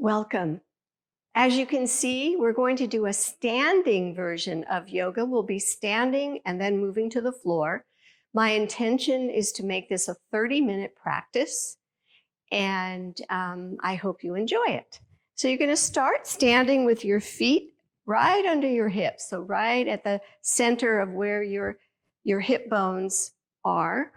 Welcome. As you can see, we're going to do a standing version of yoga. We'll be standing and then moving to the floor. My intention is to make this a 30-minute practice, and I hope you enjoy it. So you're going to start standing with your feet right under your hips, so right at the center of where your hip bones are.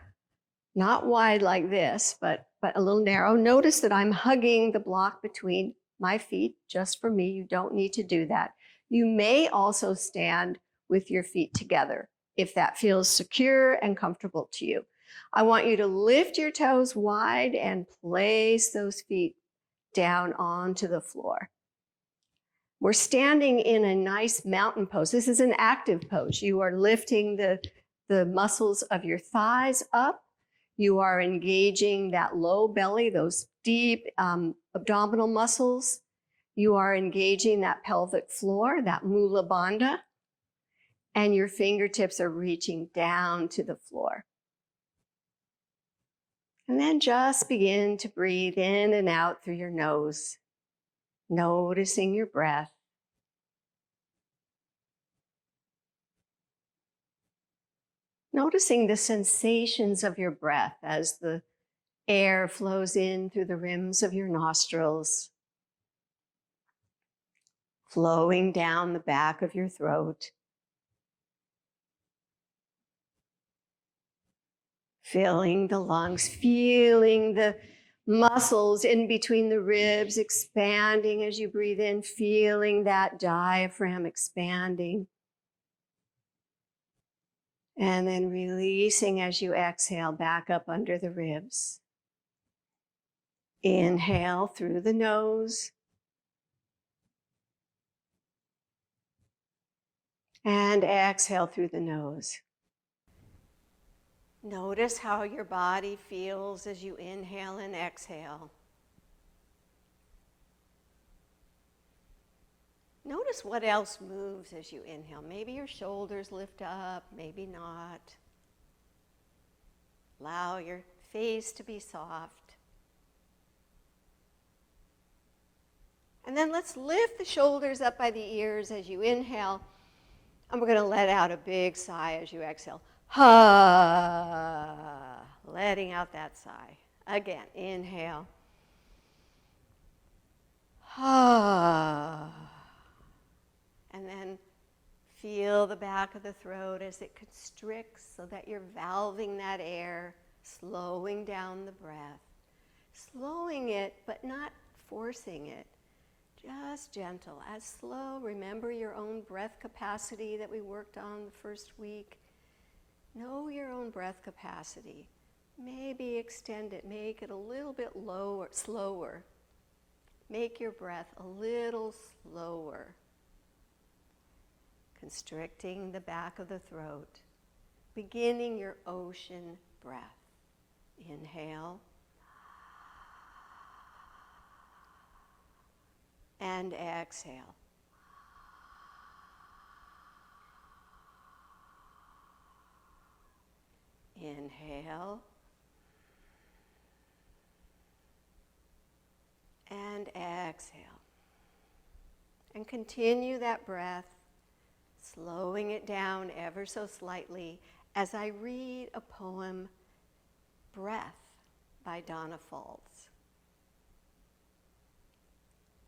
Not wide like this, but a little narrow. Notice that I'm hugging the block between my feet just for me. You don't need to do that. You may also stand with your feet together if that feels secure and comfortable to you. I want you to lift your toes wide and place those feet down onto the floor. We're standing in a nice mountain pose. This is an active pose. You are lifting the muscles of your thighs up. You are engaging that low belly, those deep abdominal muscles. You are engaging that pelvic floor, that mula bandha, and your fingertips are reaching down to the floor. And then just begin to breathe in and out through your nose, noticing your breath. Noticing the sensations of your breath as the air flows in through the rims of your nostrils, flowing down the back of your throat. Filling the lungs, feeling the muscles in between the ribs expanding as you breathe in, feeling that diaphragm expanding. And then releasing as you exhale back up under the ribs. Inhale through the nose. And exhale through the nose. Notice how your body feels as you inhale and exhale. Notice what else moves as you inhale. Maybe your shoulders lift up, maybe not. Allow your face to be soft. And then let's lift the shoulders up by the ears as you inhale. And we're going to let out a big sigh as you exhale. Ha! Letting out that sigh. Again, inhale. Ha! And then feel the back of the throat as it constricts so that you're valving that air, slowing down the breath. Slowing it, but not forcing it. Just gentle, as slow. Remember your own breath capacity that we worked on the first week. Know your own breath capacity. Maybe extend it, make it a little bit lower, slower. Make your breath a little slower. Constricting the back of the throat, beginning your ocean breath. Inhale. And exhale. Inhale. And exhale. And continue that breath, slowing it down ever so slightly as I read a poem, Breath, by Donna Falls.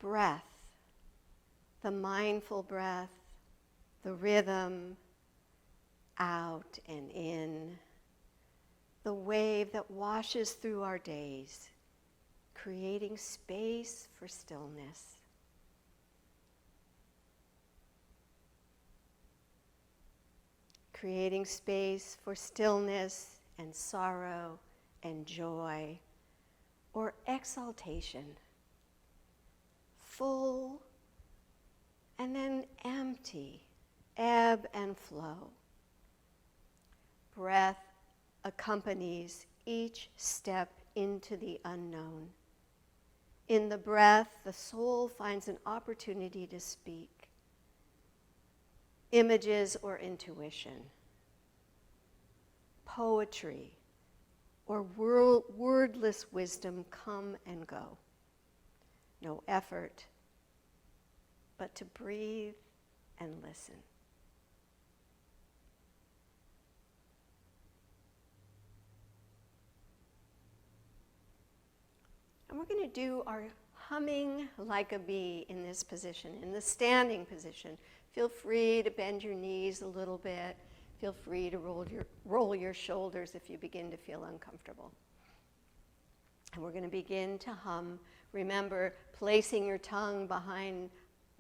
Breath, the mindful breath, the rhythm, out and in, the wave that washes through our days, creating space for stillness. Creating space for stillness and sorrow and joy or exaltation. Full and then empty, ebb and flow. Breath accompanies each step into the unknown. In the breath, the soul finds an opportunity to speak. Images or intuition, poetry or wordless wisdom come and go. no effort, but to breathe and listen. And we're going to do our humming like a bee in this position, in the standing position. Feel free to bend your knees a little bit. Feel free to roll your shoulders if you begin to feel uncomfortable. And we're going to begin to hum. Remember, placing your tongue behind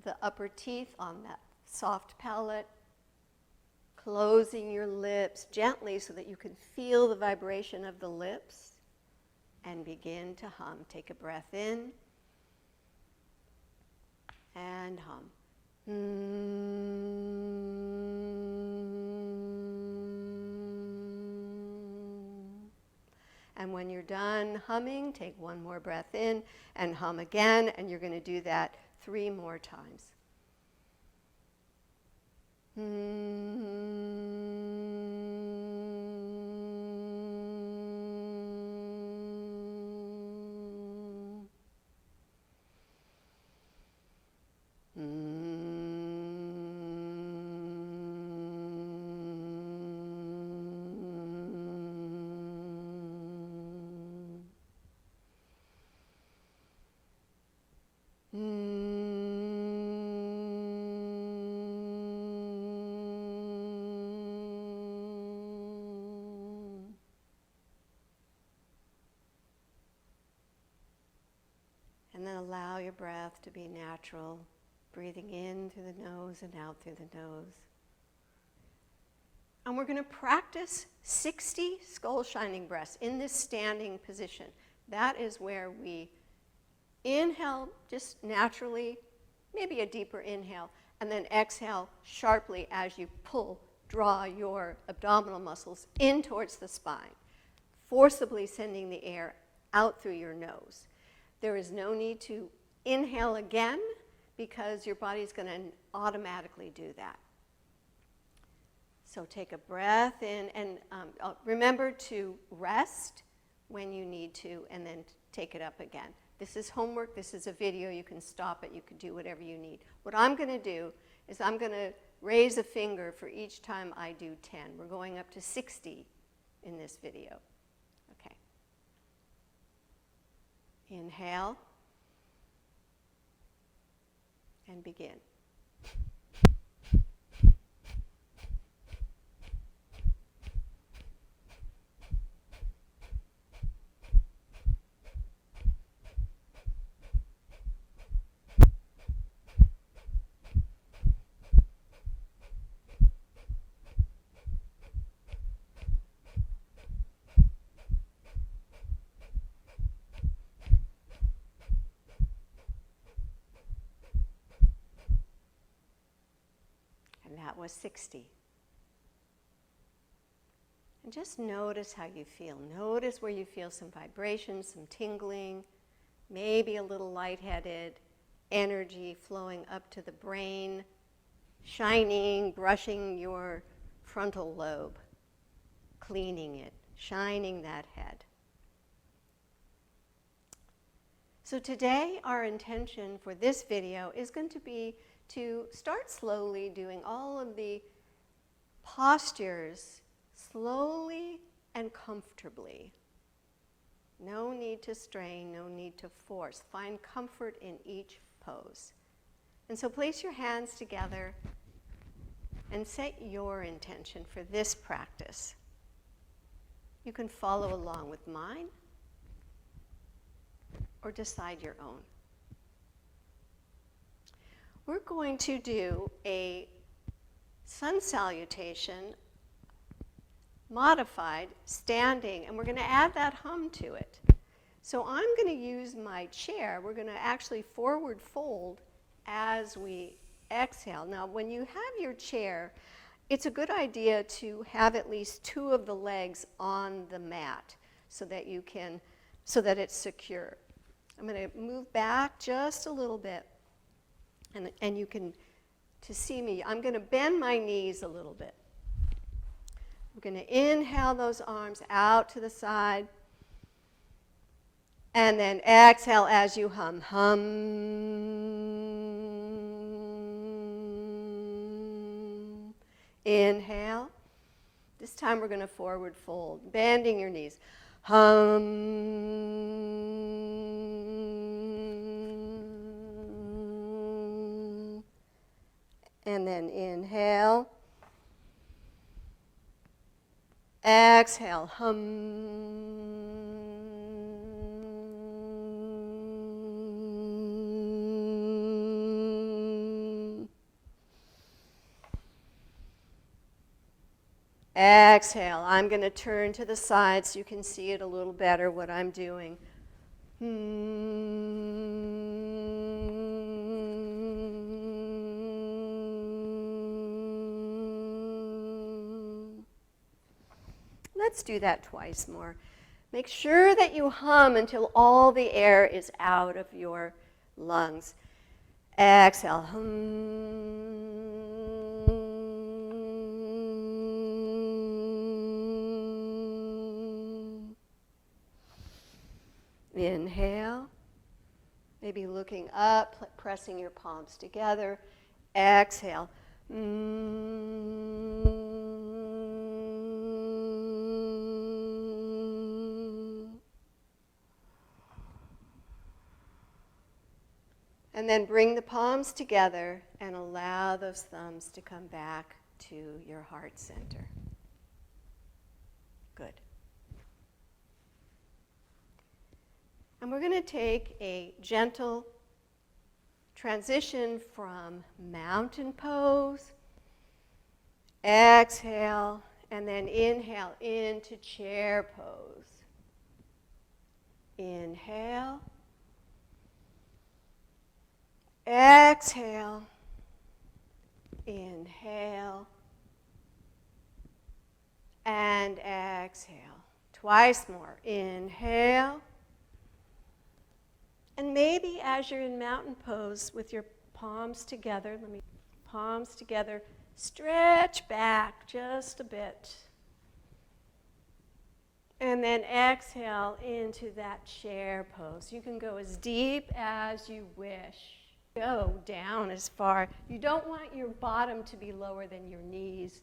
the upper teeth on that soft palate, closing your lips gently so that you can feel the vibration of the lips, and begin to hum. Take a breath in and hum. And when you're done humming, take one more breath in and hum again, and you're going to do that 3 more times. And then allow your breath to be natural, breathing in through the nose and out through the nose. And we're going to practice 60 skull shining breaths in this standing position. That is where we inhale just naturally, maybe a deeper inhale, and then exhale sharply as you draw your abdominal muscles in towards the spine, forcibly sending the air out through your nose. There is no need to inhale again because your body's going to automatically do that. So take a breath in, and remember to rest when you need to, and then take it up again. This is homework. This is a video. You can stop it. You can do whatever you need. What I'm going to do is I'm going to raise a finger for each time I do 10. We're going up to 60 in this video. Okay. Inhale and begin. That was 60. And just notice how you feel. Notice where you feel some vibration, some tingling, maybe a little lightheaded, energy flowing up to the brain, shining, brushing your frontal lobe, cleaning it, shining that head. So today our intention for this video is going to be to start slowly doing all of the postures slowly and comfortably. No need to strain, no need to force. Find comfort in each pose. And so place your hands together and set your intention for this practice. You can follow along with mine or decide your own. We're going to do a sun salutation modified standing, and we're going to add that hum to it. So I'm going to use my chair. We're going to actually forward fold as we exhale. Now, when you have your chair, it's a good idea to have at least 2 of the legs on the mat so that it's secure. I'm going to move back just a little bit. And you can, to see me, I'm going to bend my knees a little bit. I'm going to inhale those arms out to the side. And then exhale as you hum. Hum. Inhale. This time we're going to forward fold, bending your knees. Hum. And then inhale. Exhale. Hum. Exhale. I'm going to turn to the side so you can see it a little better what I'm doing. Let's do that twice more. Make sure that you hum until all the air is out of your lungs. Exhale. Hum. Inhale. Maybe looking up, pressing your palms together. Exhale. And then bring the palms together and allow those thumbs to come back to your heart center. Good. And we're going to take a gentle transition from mountain pose. Exhale, and then inhale into chair pose. Inhale. Exhale. Inhale. And exhale. Twice more. Inhale. And maybe as you're in mountain pose with your palms together, palms together, stretch back just a bit. And then exhale into that chair pose. You can go as deep as you wish. Go down as far. You don't want your bottom to be lower than your knees.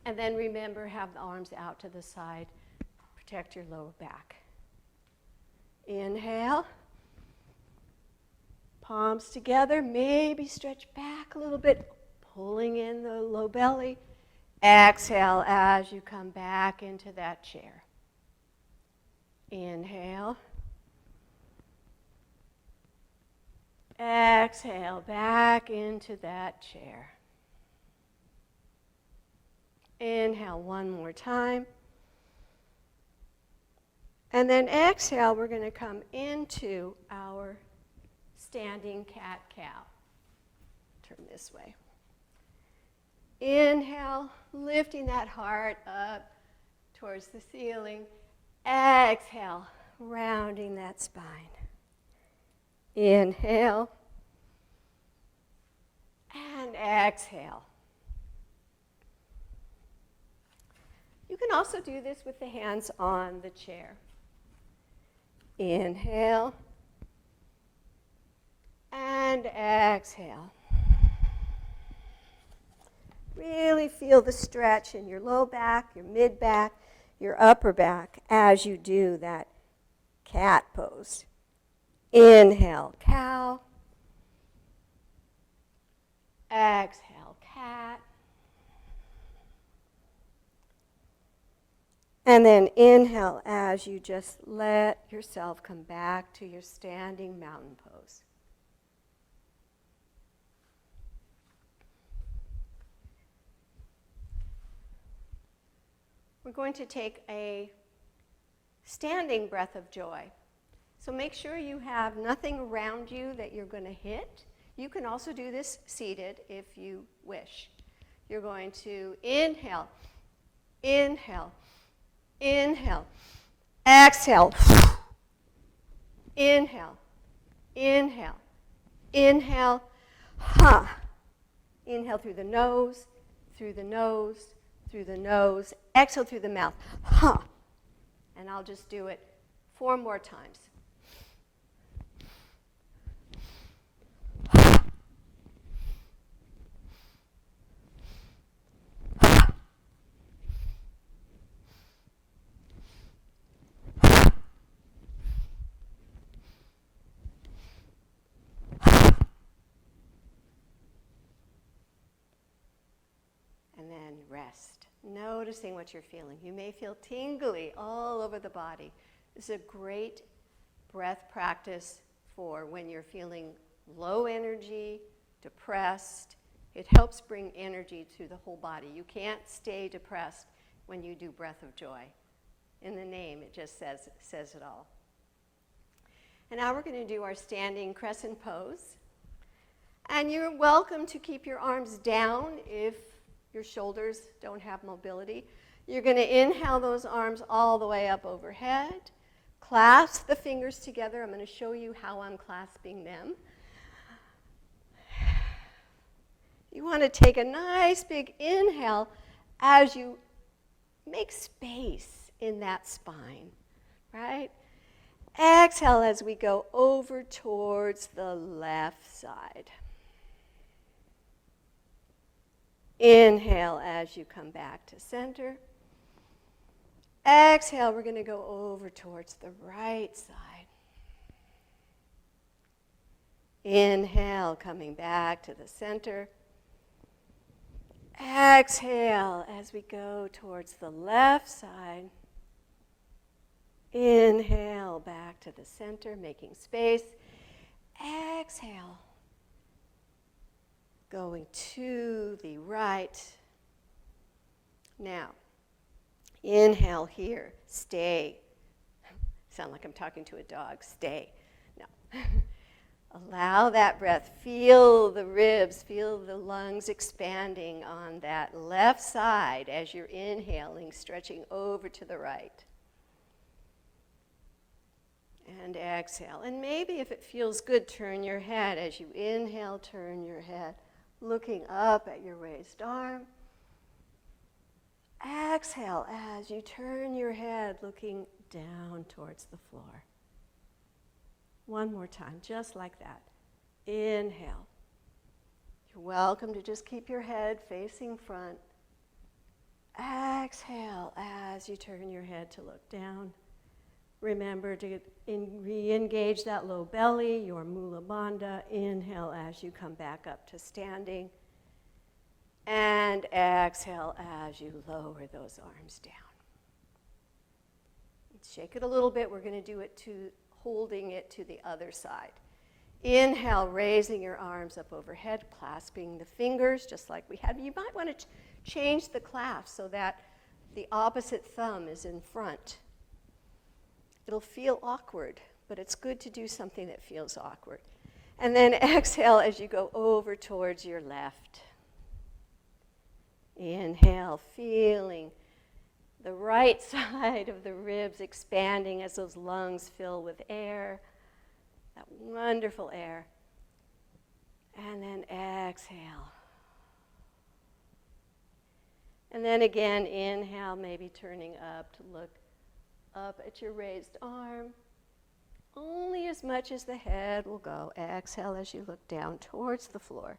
And then remember, have the arms out to the side. Protect your lower back. Inhale. Palms together, maybe stretch back a little bit, pulling in the low belly. Exhale as you come back into that chair. Inhale. Exhale back into that chair. Inhale one more time. And then exhale, we're going to come into our standing cat-cow. Turn this way. Inhale, lifting that heart up towards the ceiling. Exhale, rounding that spine. Inhale. And exhale. You can also do this with the hands on the chair. Inhale. And exhale. Really feel the stretch in your low back, your mid back, your upper back as you do that cat pose. Inhale, cow. Exhale, cat. And then inhale as you just let yourself come back to your standing mountain pose. We're going to take a standing breath of joy. So make sure you have nothing around you that you're going to hit. You can also do this seated if you wish. You're going to inhale, inhale, inhale, exhale, inhale, inhale, inhale, ha. Inhale through the nose, through the nose, through the nose. Exhale through the mouth, ha. And I'll just do it 4 more times. rest, noticing what you're feeling. You may feel tingly all over the body. This is a great breath practice for when you're feeling low energy, depressed. It helps bring energy to the whole body. You can't stay depressed when you do breath of joy. In the name, it just says it all. And now we're going to do our standing crescent pose. And you're welcome to keep your arms down if your shoulders don't have mobility. You're going to inhale those arms all the way up overhead. Clasp the fingers together. I'm going to show you how I'm clasping them. You want to take a nice big inhale as you make space in that spine, right? Exhale as we go over towards the left side. Inhale as you come back to center. Exhale, we're going to go over towards the right side. Inhale, coming back to the center. Exhale as we go towards the left side. Inhale, back to the center, making space. Exhale, going to the right. Now, inhale here, stay. Sound like I'm talking to a dog, stay. No. Allow that breath. Feel the ribs, feel the lungs expanding on that left side as you're inhaling, stretching over to the right. And exhale. And maybe if it feels good, turn your head. As you inhale, turn your head, looking up at your raised arm. Exhale as you turn your head, looking down towards the floor. One more time, just like that. Inhale. You're welcome to just keep your head facing front. Exhale as you turn your head to look down. Remember to re-engage that low belly, your Mula Bandha. Inhale as you come back up to standing. And exhale as you lower those arms down. Shake it a little bit. We're going to do it to holding it to the other side. Inhale, raising your arms up overhead, clasping the fingers just like we had. You might want to change the clasp so that the opposite thumb is in front. It'll feel awkward, but it's good to do something that feels awkward. And then exhale as you go over towards your left. Inhale, feeling the right side of the ribs expanding as those lungs fill with air, that wonderful air. And then exhale. And then again, inhale, maybe turning up to look up at your raised arm. Only as much as the head will go. Exhale as you look down towards the floor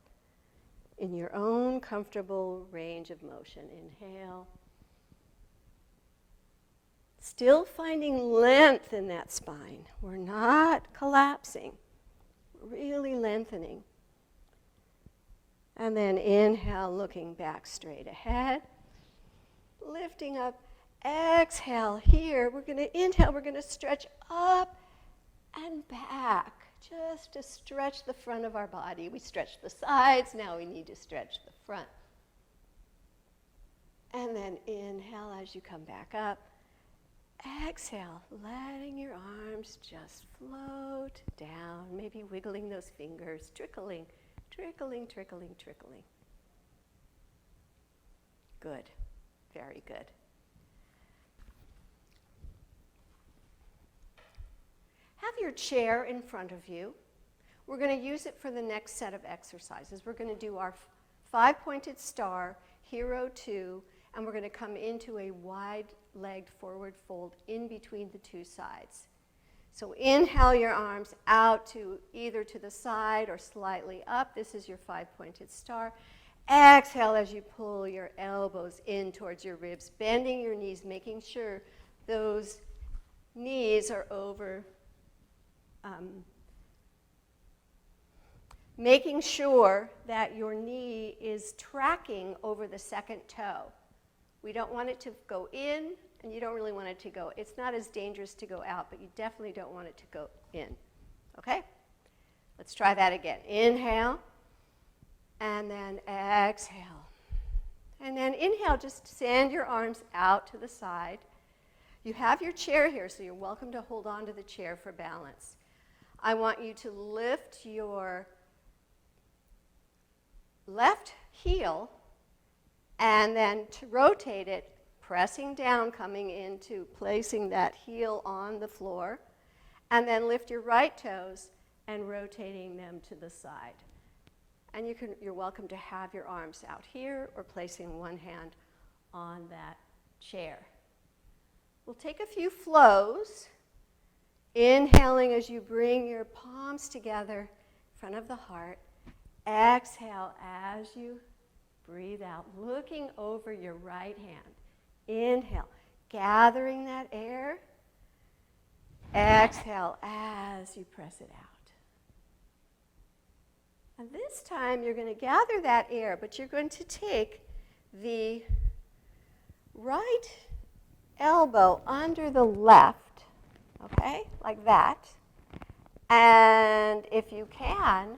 in your own comfortable range of motion. Inhale. Still finding length in that spine. We're not collapsing. We're really lengthening. And then inhale, looking back straight ahead. Lifting up. Exhale here. We're going to inhale. We're going to stretch up and back. Just to stretch the front of our body. We stretched the sides. Now we need to stretch the front. And then inhale as you come back up. Exhale, letting your arms just float down, maybe wiggling those fingers, trickling, trickling, trickling, trickling. Good, very good. Have your chair in front of you. We're going to use it for the next set of exercises. We're going to do our 5-pointed star, Hero 2, and we're going to come into a wide-legged forward fold in between the two sides. So inhale your arms out to either to the side or slightly up. This is your 5-pointed star. Exhale as you pull your elbows in towards your ribs, bending your knees, making sure those knees are over, making sure that your knee is tracking over the second toe. We don't want it to go in, and you don't really want it to go. It's not as dangerous to go out, but you definitely don't want it to go in. Okay? Let's try that again. Inhale, and then exhale. And then inhale, just send your arms out to the side. You have your chair here, so you're welcome to hold on to the chair for balance. I want you to lift your left heel and then to rotate it, pressing down, coming into placing that heel on the floor, and then lift your right toes and rotating them to the side. And you're welcome to have your arms out here or placing one hand on that chair. We'll take a few flows, inhaling as you bring your palms together in front of the heart. Exhale as you breathe out, looking over your right hand. Inhale, gathering that air. Exhale as you press it out. And this time you're going to gather that air, but you're going to take the right elbow under the left, okay, like that. And if you can,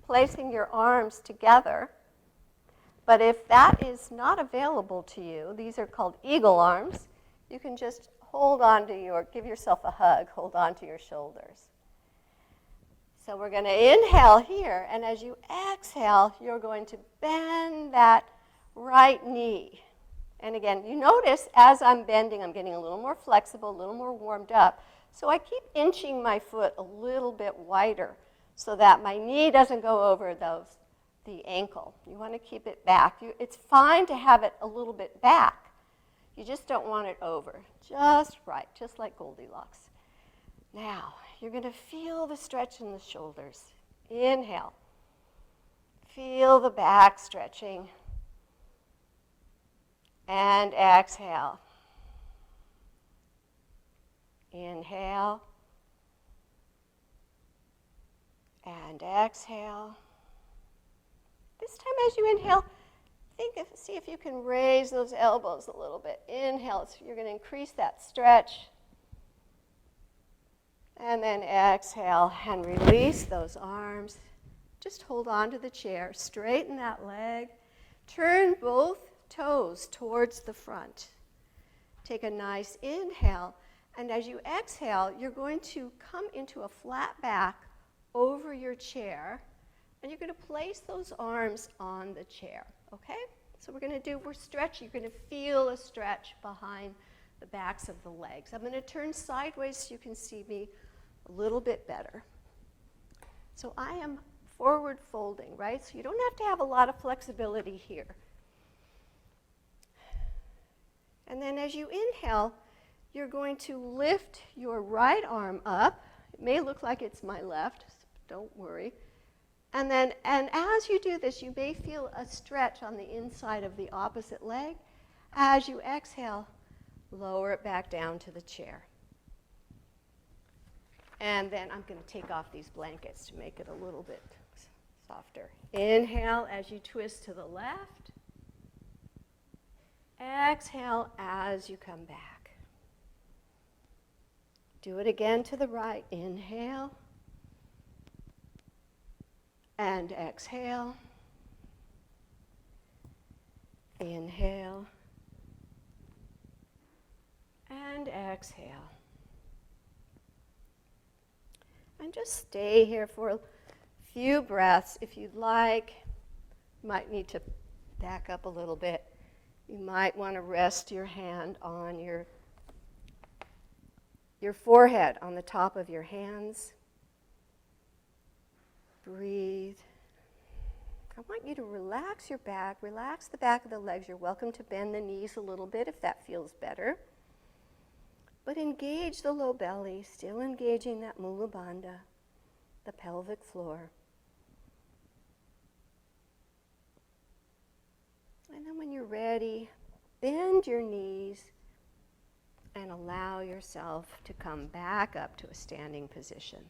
placing your arms together. But if that is not available to you, these are called eagle arms, you can just hold on to give yourself a hug, hold on to your shoulders. So we're going to inhale here, and as you exhale, you're going to bend that right knee. And again, you notice as I'm bending, I'm getting a little more flexible, a little more warmed up. So I keep inching my foot a little bit wider so that my knee doesn't go over the ankle. You want to keep it back. It's fine to have it a little bit back. You just don't want it over. Just right, just like Goldilocks. Now, you're going to feel the stretch in the shoulders. Inhale. Feel the back stretching. And exhale. Inhale. And exhale. This time as you inhale, see if you can raise those elbows a little bit. Inhale, so you're going to increase that stretch. And then exhale and release those arms. Just hold on to the chair. Straighten that leg. Turn both toes towards the front. Take a nice inhale. And as you exhale, you're going to come into a flat back over your chair. And you're going to place those arms on the chair. Okay? So we're stretching. You're going to feel a stretch behind the backs of the legs. I'm going to turn sideways so you can see me a little bit better. So I am forward folding, right? So you don't have to have a lot of flexibility here. And then as you inhale, you're going to lift your right arm up. It may look like it's my left, so don't worry. And as you do this, you may feel a stretch on the inside of the opposite leg. As you exhale, lower it back down to the chair. And then I'm going to take off these blankets to make it a little bit softer. Inhale as you twist to the left. Exhale as you come back. Do it again to the right. Inhale. And exhale. Inhale. And exhale. And just stay here for a few breaths. If you'd like, you might need to back up a little bit. You might want to rest your hand on your forehead, on the top of your hands. Breathe. I want you to relax your back, relax the back of the legs. You're welcome to bend the knees a little bit if that feels better. But engage the low belly, still engaging that mula bandha, the pelvic floor. And then when you're ready, bend your knees and allow yourself to come back up to a standing position.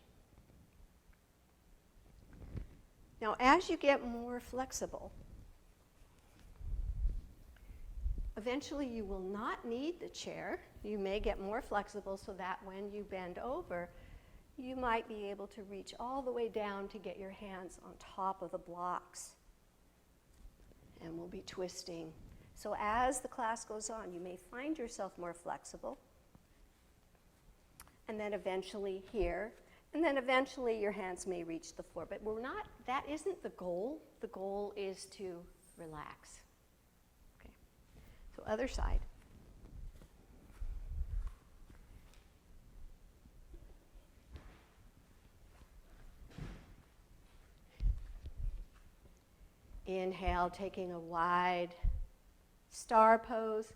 Now, as you get more flexible, eventually you will not need the chair. You may get more flexible so that when you bend over, you might be able to reach all the way down to get your hands on top of the blocks. And we'll be twisting. So as the class goes on, you may find yourself more flexible. And then eventually here. And then eventually your hands may reach the floor. But that isn't the goal. The goal is to relax. Okay. So other side. Inhale, taking a wide star pose.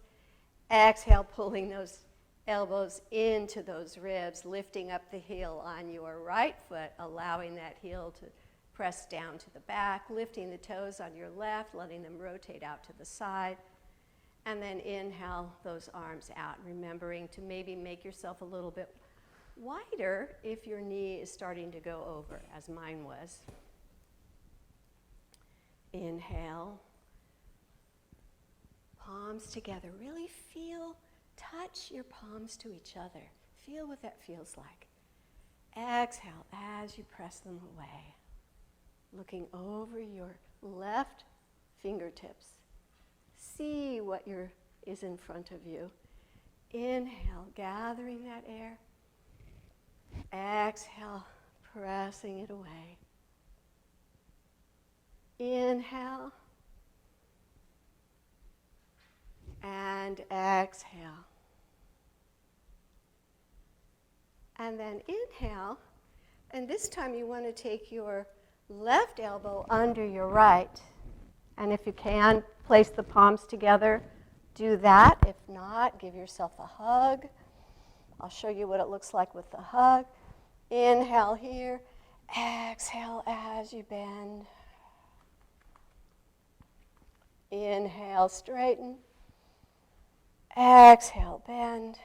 Exhale, pulling those elbows into those ribs, lifting up the heel on your right foot, allowing that heel to press down to the back, lifting the toes on your left, letting them rotate out to the side. And then inhale those arms out, remembering to maybe make yourself a little bit wider if your knee is starting to go over, as mine was. Inhale, palms together. Really touch your palms to each other. Feel what that feels like. Exhale as you press them away. Looking over your left fingertips. See what is in front of you. Inhale, gathering that air. Exhale, pressing it away. Inhale. And exhale. And then inhale. And this time you want to take your left elbow under your right. And if you can, place the palms together. Do that. If not, give yourself a hug. I'll show you what it looks like with the hug. Inhale here. Exhale as you bend. Inhale, straighten. Exhale, bend.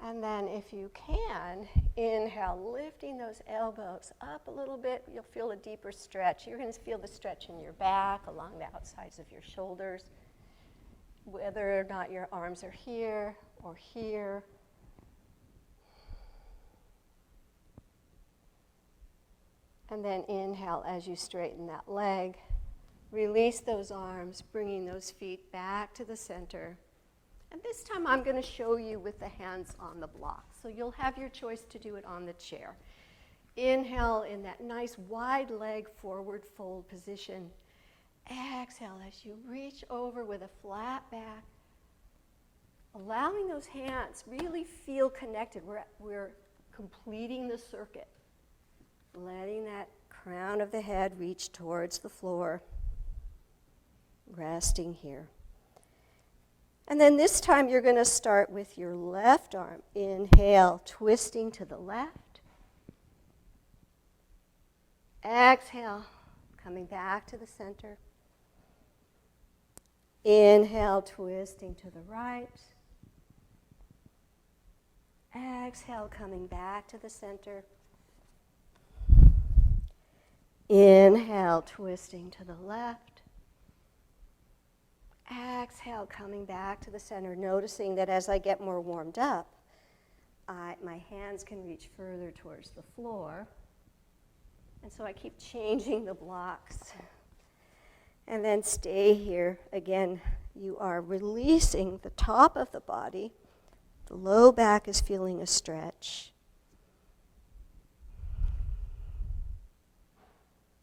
And then if you can, inhale, lifting those elbows up a little bit. You'll feel a deeper stretch. You're going to feel the stretch in your back, along the outsides of your shoulders, whether or not your arms are here or here. And then inhale as you straighten that leg. Release those arms, bringing those feet back to the center. And this time I'm going to show you with the hands on the block. So you'll have your choice to do it on the chair. Inhale in that nice wide leg forward fold position. Exhale as you reach over with a flat back. Allowing those hands really feel connected. We're completing the circuit. Letting that crown of the head reach towards the floor. Resting here. And then this time you're going to start with your left arm. Inhale, twisting to the left. Exhale, coming back to the center. Inhale, twisting to the right. Exhale, coming back to the center. Inhale, twisting to the left. Exhale, coming back to the center, noticing that as I get more warmed up, my hands can reach further towards the floor. And so I keep changing the blocks. And then stay here. Again, you are releasing the top of the body. The low back is feeling a stretch.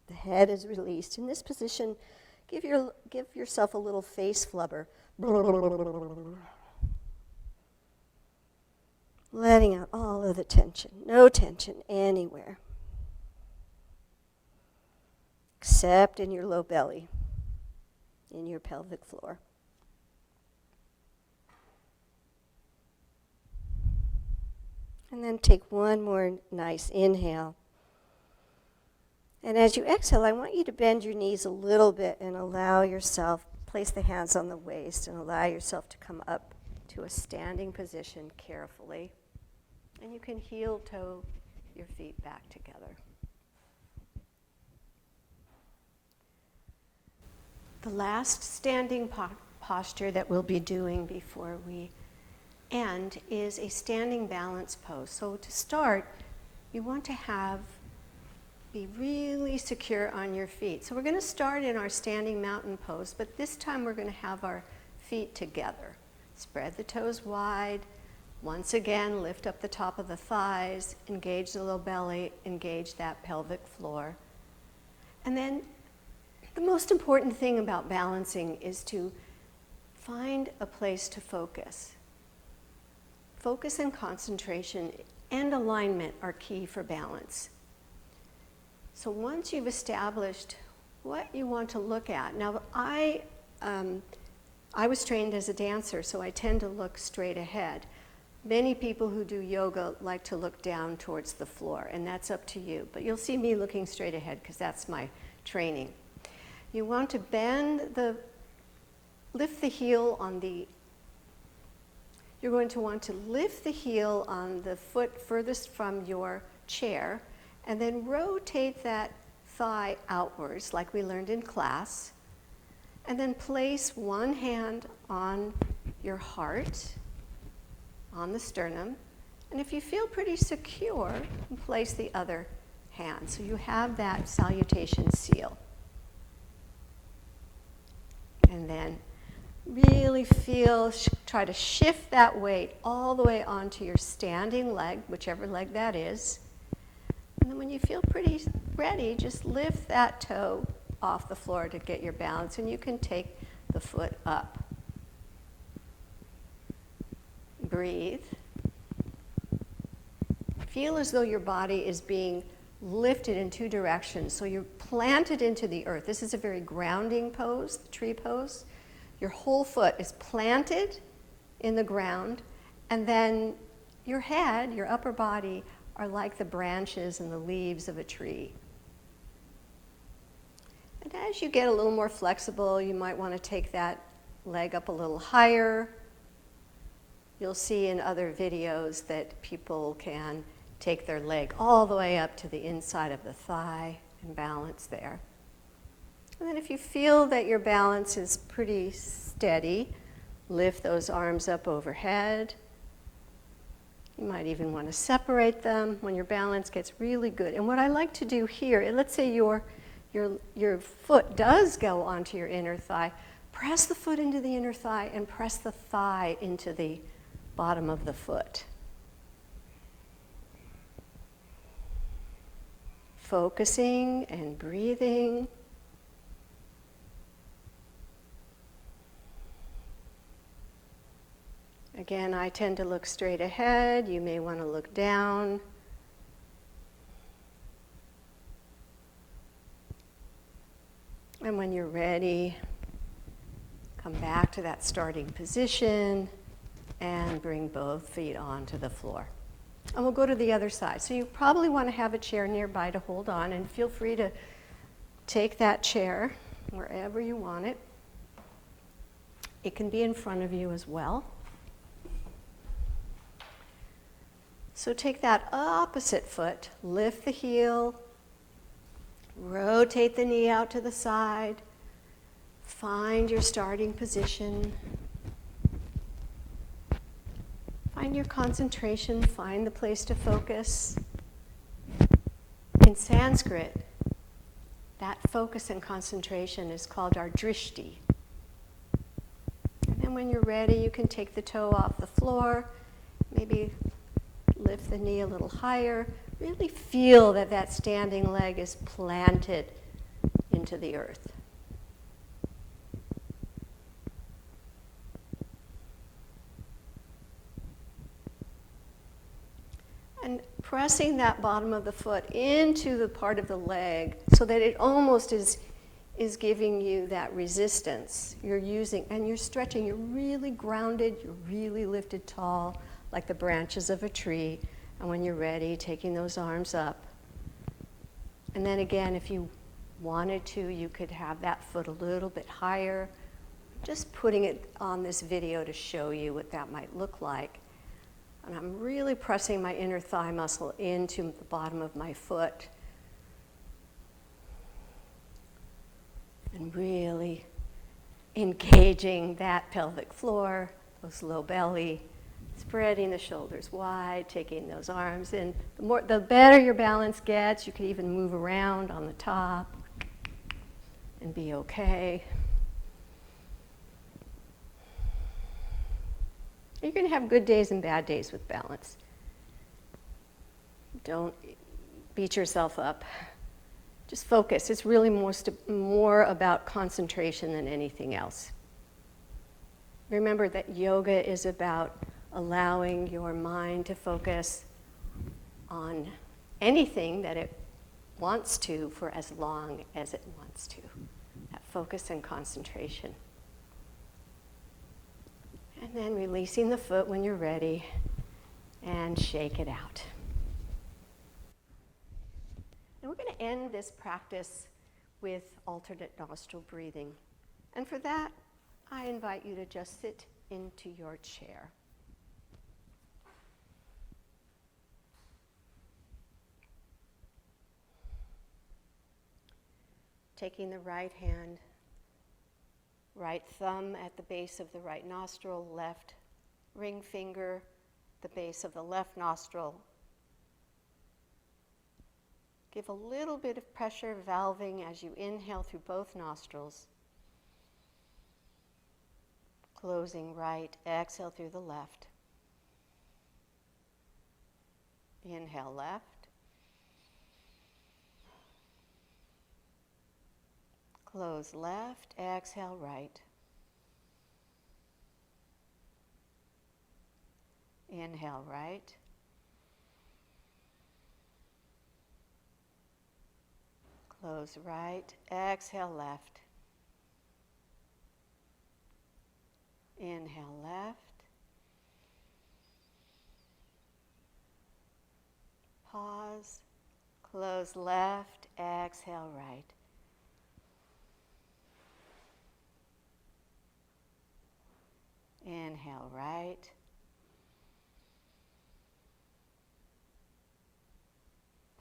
The head is released. In this position, give yourself a little face flubber. Letting out all of the tension. No tension anywhere. Except in your low belly, in your pelvic floor. And then take one more nice inhale. And as you exhale, I want you to bend your knees a little bit and allow yourself, place the hands on the waist and allow yourself to come up to a standing position carefully. And you can heel toe your feet back together. The last standing posture that we'll be doing before we end is a standing balance pose. So to start, you want to be really secure on your feet. So we're going to start in our standing mountain pose, but this time we're going to have our feet together. Spread the toes wide. Once again, lift up the top of the thighs, engage the low belly, engage that pelvic floor. And then the most important thing about balancing is to find a place to focus. Focus and concentration and alignment are key for balance. So once you've established what you want to look at, now I was trained as a dancer, so I tend to look straight ahead. Many people who do yoga like to look down towards the floor, and that's up to you. But you'll see me looking straight ahead because that's my training. You want to lift the heel on the, you're going to want to lift the heel on the foot furthest from your chair, and then rotate that thigh outwards like we learned in class, and then place one hand on your heart, on the sternum, and if you feel pretty secure, place the other hand. So you have that salutation seal. And then really try to shift that weight all the way onto your standing leg, whichever leg that is. And then when you feel pretty ready, just lift that toe off the floor to get your balance, and you can take the foot up. Breathe. Feel as though your body is being lifted in two directions. So you're planted into the earth. This is a very grounding pose, the tree pose. Your whole foot is planted in the ground, and then your head, your upper body, are like the branches and the leaves of a tree. And as you get a little more flexible, you might want to take that leg up a little higher. You'll see in other videos that people can take their leg all the way up to the inside of the thigh and balance there. And then if you feel that your balance is pretty steady, lift those arms up overhead. You might even want to separate them when your balance gets really good. And what I like to do here, let's say your foot does go onto your inner thigh, press the foot into the inner thigh and press the thigh into the bottom of the foot. Focusing and breathing. Again, I tend to look straight ahead. You may want to look down. And when you're ready, come back to that starting position and bring both feet onto the floor. And we'll go to the other side. So you probably want to have a chair nearby to hold on, and feel free to take that chair wherever you want it. It can be in front of you as well. So take that opposite foot, lift the heel, rotate the knee out to the side, find your starting position, find your concentration, find the place to focus. In Sanskrit, that focus and concentration is called our drishti. And then when you're ready, you can take the toe off the floor, maybe lift the knee a little higher. Really feel that that standing leg is planted into the earth. And pressing that bottom of the foot into the part of the leg so that it almost is giving you that resistance. You're using, and you're stretching, you're really grounded, you're really lifted tall, like the branches of a tree. And when you're ready, taking those arms up. And then again, if you wanted to, you could have that foot a little bit higher. Just putting it on this video to show you what that might look like. And I'm really pressing my inner thigh muscle into the bottom of my foot. And really engaging that pelvic floor, those low belly, spreading the shoulders wide, taking those arms in. The better your balance gets, you can even move around on the top and be okay. You're going to have good days and bad days with balance. Don't beat yourself up. Just focus. It's really more about concentration than anything else. Remember that yoga is about allowing your mind to focus on anything that it wants to for as long as it wants to. That focus and concentration. And then releasing the foot when you're ready and shake it out. And we're going to end this practice with alternate nostril breathing. And for that, I invite you to just sit into your chair. Taking the right hand, right thumb at the base of the right nostril, left ring finger, the base of the left nostril. Give a little bit of pressure, valving as you inhale through both nostrils. Closing right, exhale through the left. Inhale left. Close left, exhale right. Inhale right. Close right, exhale left. Inhale left. Pause. Close left, exhale right. Inhale right.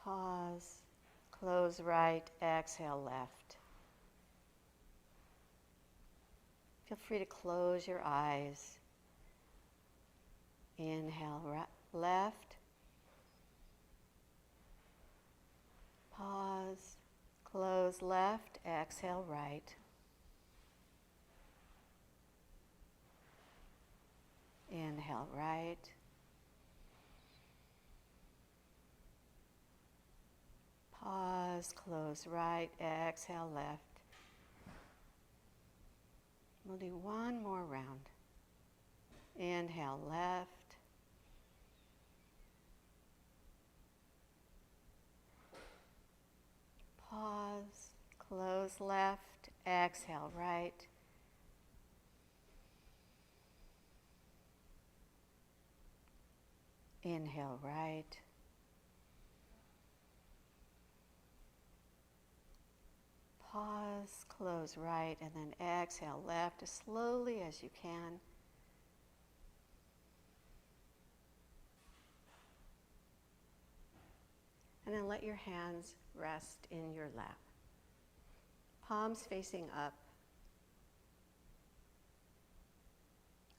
Pause. Close right, exhale left. Feel free to close your eyes. Inhale left. Pause. Close left, exhale right. Inhale right. Pause, close right, exhale left. We'll do one more round. Inhale left. Pause, close left, exhale right. Inhale right. Pause, close right, and then exhale left as slowly as you can. And then let your hands rest in your lap. Palms facing up.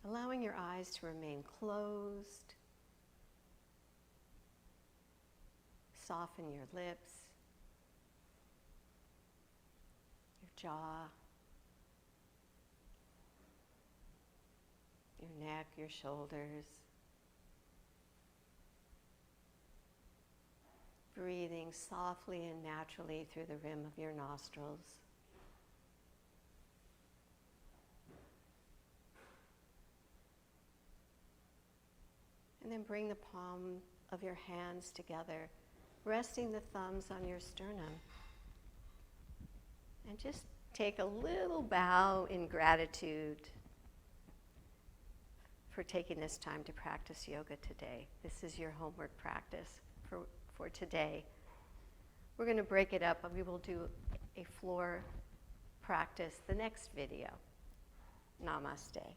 Allowing your eyes to remain closed. Soften your lips, your jaw, your neck, your shoulders. Breathing softly and naturally through the rim of your nostrils. And then bring the palm of your hands together, resting the thumbs on your sternum. And just take a little bow in gratitude for taking this time to practice yoga today. This is your homework practice for today. We're going to break it up, and we will do a floor practice the next video. Namaste.